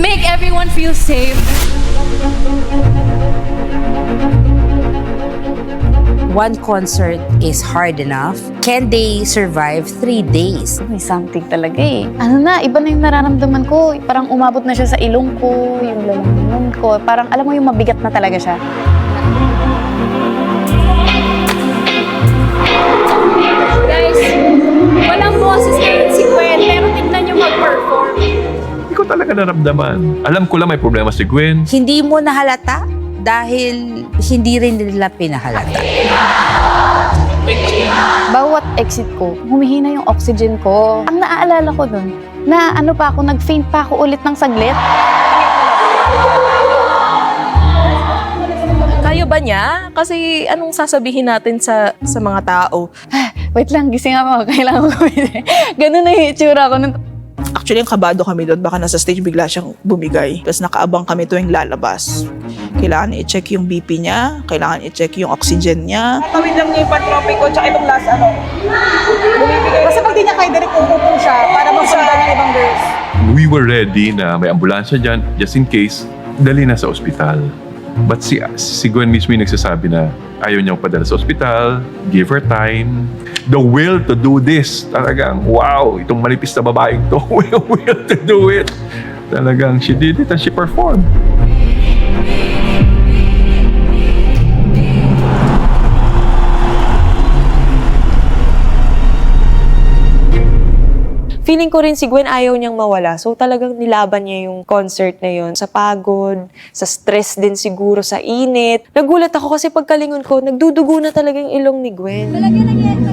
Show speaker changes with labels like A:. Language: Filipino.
A: make everyone feel safe.
B: One concert is hard enough. Can they survive 3 days?
C: May something talaga eh. Ano na, iba na yung nararamdaman ko. Parang umabot na siya sa ilong ko, yung lalamunan ko. Parang alam mo yung mabigat na talaga siya.
A: Guys, walang boses ngayon si Gwen, pero tignan niyo mag-perform.
D: Hindi ko talaga naramdaman. Alam ko lang may problema si Gwen.
B: Hindi mo nahalata dahil hindi rin nila pinahalata.
C: Bawat exit ko, humihina yung oxygen ko. Ang naaalala ko dun, na ano pa ako, nag-faint pa ako ulit ng saglit.
E: Kaya ba niya? Kasi anong sasabihin natin sa mga tao?
C: Wait lang, gising ako, kailangan ko ganun na yung itsura ko nun.
F: Actually, ang kabado kami doon. Baka nasa stage bigla siyang bumigay. Tapos nakaabang kami tuwing lalabas. Kailangan i-check yung BP niya. Kailangan i-check yung oxygen niya.
G: Tawid lang niya yung patropico tsaka itong last bumibigay. Basta pag di niya kay direct umupo siya para magsundan ng ibang girls.
D: We were ready na may ambulansya dyan just in case. Dali na sa ospital. But si Gwen mismo yung nagsasabi na ayaw niyang padala sa ospital, give her time. The will to do this, talagang wow, itong manipis na babaeng to, will to do it. Talagang she did it and she performed.
E: Feeling ko rin si Gwen ayaw niyang mawala. So talagang nilaban niya yung concert na yun. Sa pagod, sa stress din siguro, sa init. Nagulat ako kasi pagkalingon ko, nagdudugo na talaga yung ilong ni Gwen.
A: Talagyan na